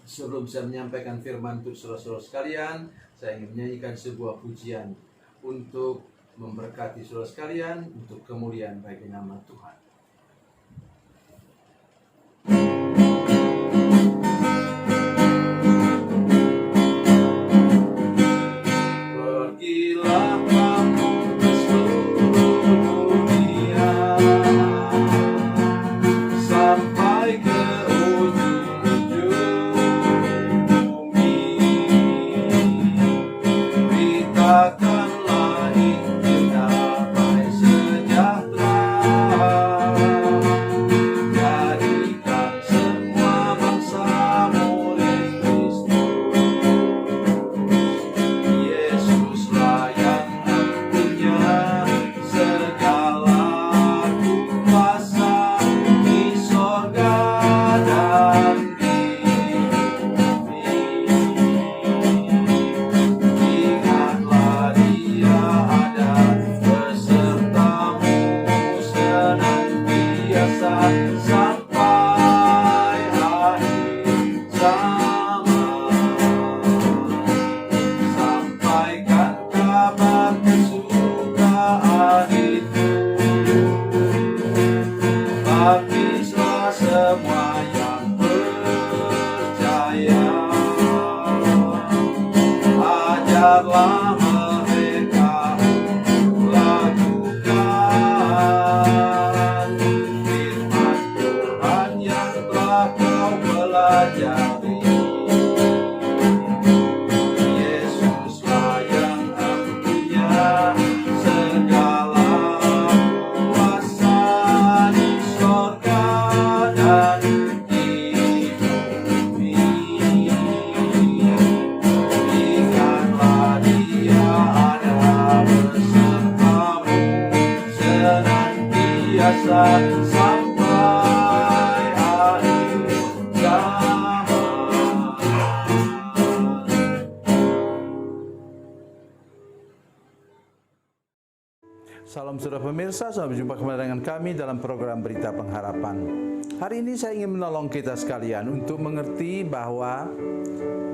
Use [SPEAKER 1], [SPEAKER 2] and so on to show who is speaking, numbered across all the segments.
[SPEAKER 1] Sebelum saya menyampaikan firman untuk saudara-saudara sekalian, saya ingin menyanyikan sebuah pujian untuk memberkati saudara sekalian, untuk kemuliaan bagi nama Tuhan. Pergilah kamu ke seluruh dunia, sampai ke ujung bumi. Beritakanlah Injil damai sejahtera, jadikan semua bangsa murid Kristus. Yesuslah yang punya segala kuasa di sorga dan di bumi. Ingatlah Dia ada besertamu senantiasa sampai akhir zaman. Sampaikan kabar kesukaan itu, baptislah semua yang percaya. Ajarlah mereka untuk lakukan firman Tuhan yang telah kau pelajari. Yesuslah yang punya segala kuasa di sorga dan di bumi. Ingatlah Dia ada besertamu senantiasa sampai akhir zaman.
[SPEAKER 2] Salam saudara pemirsa, selamat berjumpa kembali dengan kami dalam program Berita Pengharapan. Hari ini saya ingin menolong kita sekalian untuk mengerti bahwa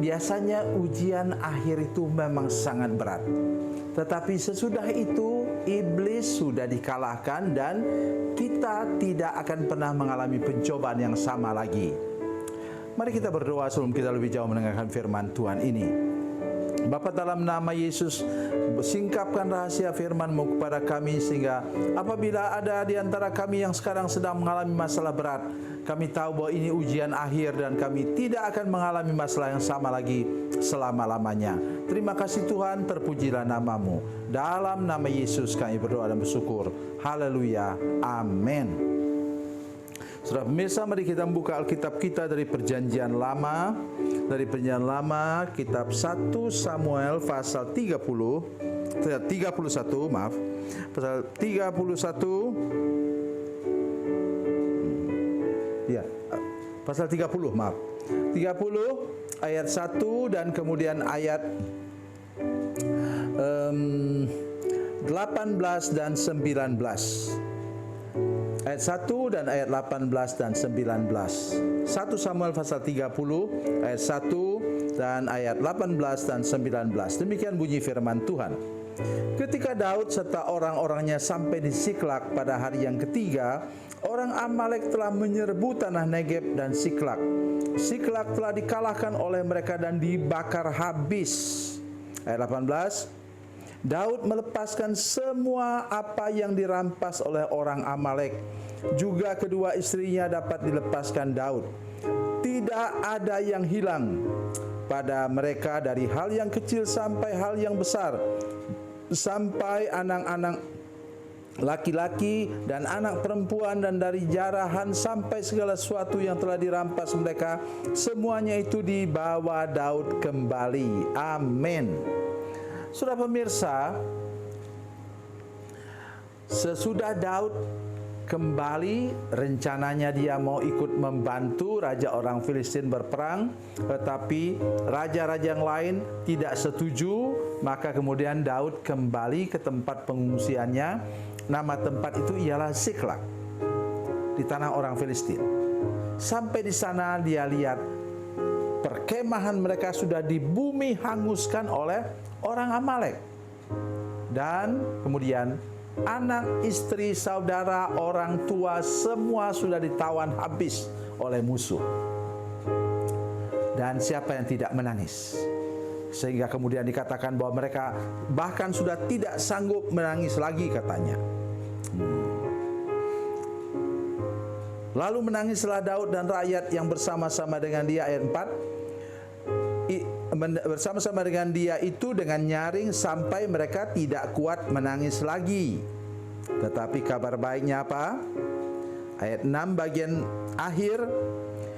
[SPEAKER 2] biasanya ujian akhir itu memang sangat berat. Tetapi sesudah itu iblis sudah dikalahkan dan kita tidak akan pernah mengalami pencobaan yang sama lagi. Mari kita berdoa sebelum kita lebih jauh mendengarkan firman Tuhan ini. Bapa, dalam nama Yesus, singkapkan rahasia firman-Mu kepada kami sehingga apabila ada di antara kami yang sekarang sedang mengalami masalah berat, kami tahu bahwa ini ujian akhir dan kami tidak akan mengalami masalah yang sama lagi selama-lamanya. Terima kasih Tuhan, terpujilah nama-Mu. Dalam nama Yesus kami berdoa dan bersyukur. Haleluya. Amin. Saudara pemirsa, mari kita membuka Alkitab kita dari Perjanjian Lama. Dari Perjanjian Lama, kitab 1 Samuel pasal 31, pasal 31. Ya, pasal 30, 30 ayat 1 dan kemudian ayat 18 dan 19. Ayat 1 dan ayat 18 dan 19. 1 Samuel pasal 30 ayat 1 dan ayat 18 dan 19. Demikian bunyi firman Tuhan. Ketika Daud serta orang-orangnya sampai di Siklak pada hari yang ketiga, orang Amalek telah menyerbu tanah Negeb dan Siklak. Siklak telah dikalahkan oleh mereka dan dibakar habis. Ayat 18. Daud melepaskan semua apa yang dirampas oleh orang Amalek. Juga kedua istrinya dapat dilepaskan Daud. Tidak ada yang hilang pada mereka, dari hal yang kecil sampai hal yang besar, sampai anak-anak laki-laki dan anak perempuan, dan dari jarahan sampai segala sesuatu yang telah dirampas mereka, semuanya itu dibawa Daud kembali. Amin. Saudara pemirsa, sesudah Daud kembali, rencananya dia mau ikut membantu raja orang Filistin berperang, tetapi raja-raja yang lain tidak setuju. Maka kemudian Daud kembali ke tempat pengungsiannya. Nama tempat itu ialah Siklak, di tanah orang Filistin. Sampai di sana dia lihat perkemahan mereka sudah di bumi hanguskan oleh orang Amalek. Dan kemudian anak, istri, saudara, orang tua semua sudah ditawan habis oleh musuh. Dan siapa yang tidak menangis? Sehingga kemudian dikatakan bahwa mereka bahkan sudah tidak sanggup menangis lagi, katanya. Lalu menangislah Daud dan rakyat yang bersama-sama dengan dia, ayat 4. Bersama-sama dengan dia itu dengan nyaring sampai mereka tidak kuat menangis lagi. Tetapi kabar baiknya apa? Ayat 6 bagian akhir.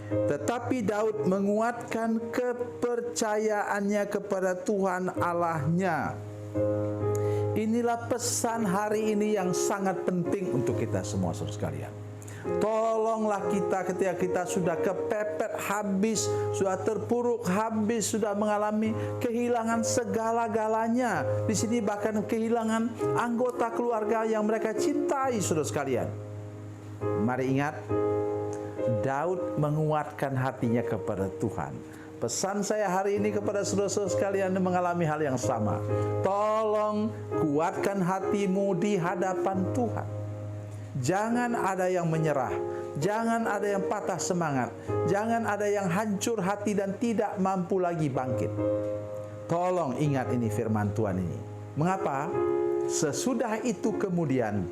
[SPEAKER 2] Tetapi Daud menguatkan kepercayaannya kepada Tuhan Allahnya. Inilah pesan hari ini yang sangat penting untuk kita semua, saudara sekalian. Tolonglah kita ketika kita sudah kepepet habis, sudah terpuruk habis, sudah mengalami kehilangan segala-galanya. Di sini bahkan kehilangan anggota keluarga yang mereka cintai, saudara sekalian. Mari ingat, Daud menguatkan hatinya kepada Tuhan. Pesan saya hari ini kepada saudara-saudara sekalian yang mengalami hal yang sama. Tolong kuatkan hatimu di hadapan Tuhan. Jangan ada yang menyerah, jangan ada yang patah semangat, jangan ada yang hancur hati dan tidak mampu lagi bangkit. Tolong ingat ini firman Tuhan ini. Mengapa? Sesudah itu kemudian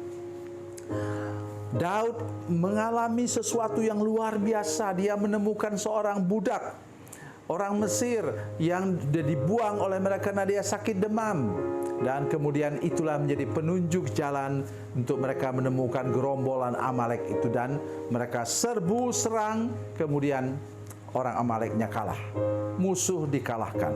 [SPEAKER 2] Daud mengalami sesuatu yang luar biasa. Dia menemukan seorang budak, orang Mesir yang dibuang oleh mereka karena dia sakit demam. Dan kemudian itulah menjadi penunjuk jalan untuk mereka menemukan gerombolan Amalek itu. Dan mereka serbu serang, kemudian orang Amaleknya kalah. Musuh dikalahkan.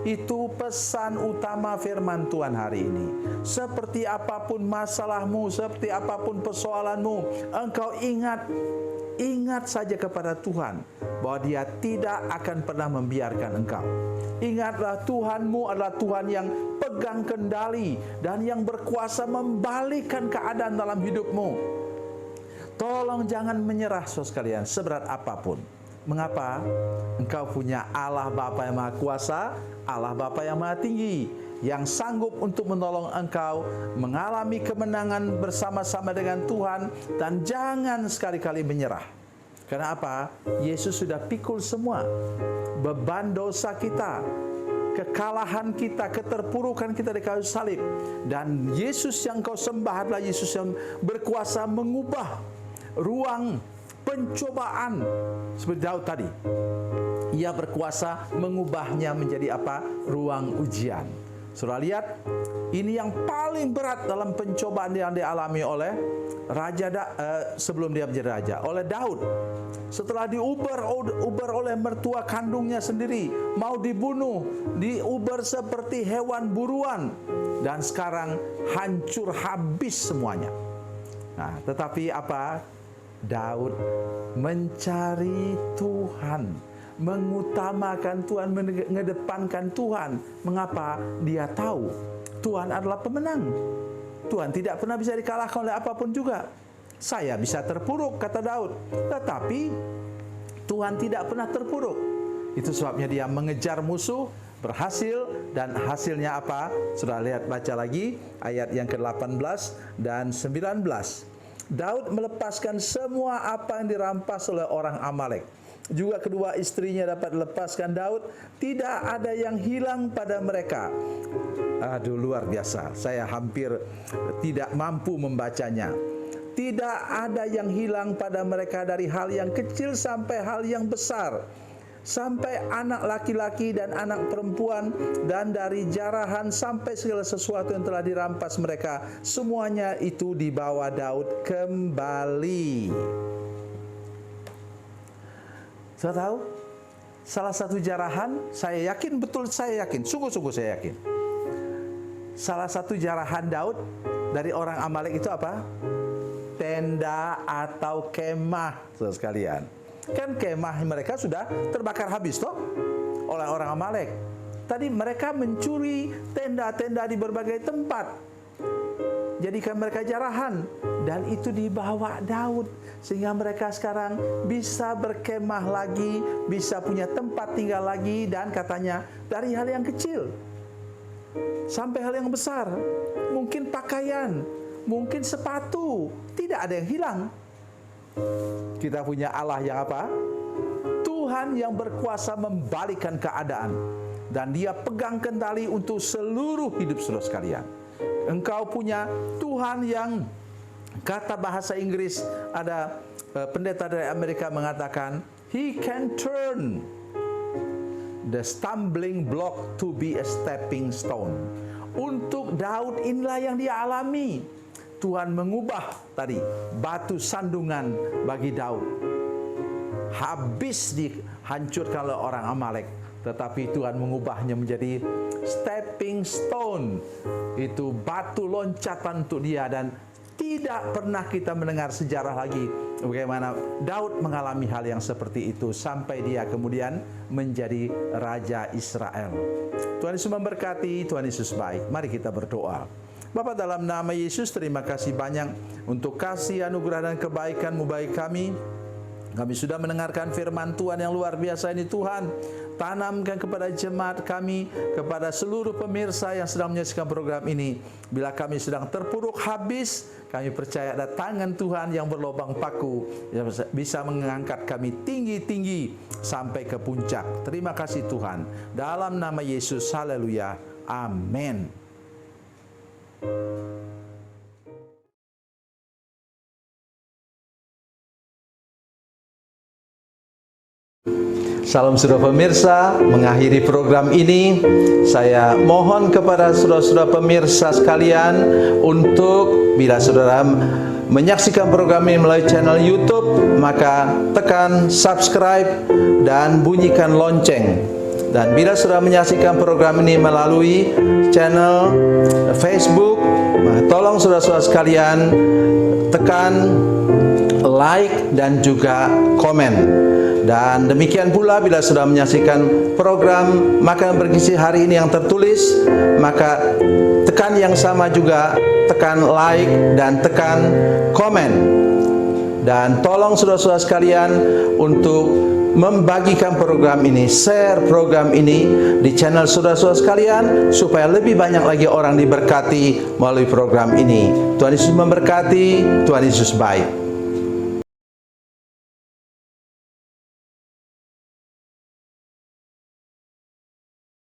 [SPEAKER 2] Itu pesan utama firman Tuhan hari ini. Seperti apapun masalahmu, seperti apapun persoalanmu, engkau ingat saja kepada Tuhan bahwa Dia tidak akan pernah membiarkan engkau. Ingatlah, Tuhanmu adalah Tuhan yang pegang kendali dan yang berkuasa membalikkan keadaan dalam hidupmu. Tolong jangan menyerah, saudara sekalian, seberat apapun. Mengapa? Engkau punya Allah Bapa yang Maha Kuasa, Allah Bapa yang Maha Tinggi, yang sanggup untuk menolong engkau mengalami kemenangan bersama-sama dengan Tuhan. Dan jangan sekali-kali menyerah. Karena apa? Yesus sudah pikul semua beban dosa kita, kekalahan kita, keterpurukan kita di kayu salib. Dan Yesus yang kau sembah adalah Yesus yang berkuasa mengubah ruang pencobaan. Seperti Daud tadi, Ia berkuasa mengubahnya menjadi apa? Ruang ujian. Saudara lihat, ini yang paling berat dalam pencobaan yang dialami oleh sebelum dia menjadi raja, oleh Daud. Setelah diuber oleh mertua kandungnya sendiri, mau dibunuh, diuber seperti hewan buruan, dan sekarang hancur habis semuanya. Nah, tetapi apa? Daud mencari Tuhan, mengutamakan Tuhan, mengedepankan Tuhan. Mengapa? Dia tahu Tuhan adalah pemenang. Tuhan tidak pernah bisa dikalahkan oleh apapun juga. Saya bisa terpuruk, kata Daud, tetapi Tuhan tidak pernah terpuruk. Itu sebabnya dia mengejar musuh, berhasil, dan hasilnya apa? Sudah lihat, baca lagi ayat yang ke-18 dan 19. Daud melepaskan semua apa yang dirampas oleh orang Amalek. Juga kedua istrinya dapat dilepaskan Daud. Tidak ada yang hilang pada mereka. Aduh, luar biasa. Saya hampir tidak mampu membacanya. Tidak ada yang hilang pada mereka, dari hal yang kecil sampai hal yang besar, sampai anak laki-laki dan anak perempuan, dan dari jarahan sampai segala sesuatu yang telah dirampas mereka, semuanya itu dibawa Daud kembali. Saya tahu salah satu jarahan, saya yakin, betul saya yakin, sungguh-sungguh saya yakin, salah satu jarahan Daud dari orang Amalek itu apa? Tenda atau kemah, saudara sekalian. Kan kemah mereka sudah terbakar habis toh oleh orang Amalek. Tadi mereka mencuri tenda-tenda di berbagai tempat. jadikan mereka jarahan. Dan itu dibawa Daud, sehingga mereka sekarang bisa berkemah lagi, bisa punya tempat tinggal lagi. Dan katanya dari hal yang kecil sampai hal yang besar, mungkin pakaian, mungkin sepatu, tidak ada yang hilang. Kita punya Allah yang apa? Tuhan yang berkuasa membalikkan keadaan, dan Dia pegang kendali untuk seluruh hidup saudara sekalian. Engkau punya Tuhan yang, kata bahasa Inggris, ada pendeta dari Amerika mengatakan, He can turn the stumbling block to be a stepping stone. Untuk Daud inilah yang dia alami. Tuhan mengubah tadi batu sandungan bagi Daud. Habis dihancurkan oleh orang Amalek, tetapi Tuhan mengubahnya menjadi stepping stone. Itu batu loncatan untuk dia. Dan tidak pernah kita mendengar sejarah lagi bagaimana Daud mengalami hal yang seperti itu sampai dia kemudian menjadi Raja Israel. Tuhan Yesus memberkati, Tuhan Yesus baik. Mari kita berdoa. Bapa, dalam nama Yesus, terima kasih banyak untuk kasih, anugerah, dan kebaikan-Mu bagi kami. Kami sudah mendengarkan firman Tuhan yang luar biasa ini. Tuhan, tanamkan kepada jemaat kami, kepada seluruh pemirsa yang sedang menyaksikan program ini. Bila kami sedang terpuruk habis, kami percaya ada tangan Tuhan yang berlobang paku yang bisa mengangkat kami tinggi-tinggi sampai ke puncak. Terima kasih Tuhan. Dalam nama Yesus, haleluya. Amin. Salam saudara pemirsa, mengakhiri program ini saya mohon kepada saudara-saudara pemirsa sekalian untuk bila saudara menyaksikan program ini melalui channel YouTube, maka tekan subscribe dan bunyikan lonceng. Dan bila saudara menyaksikan program ini melalui channel Facebook, tolong saudara-saudara sekalian tekan like dan juga komen. Dan demikian pula bila sudah menyaksikan program Makanan Bergizi hari ini yang tertulis, maka tekan yang sama juga, tekan like dan tekan komen. Dan tolong saudara-saudara sekalian untuk membagikan program ini, share program ini di channel saudara-saudara sekalian, supaya lebih banyak lagi orang diberkati melalui program ini. Tuhan Yesus memberkati, Tuhan Yesus baik.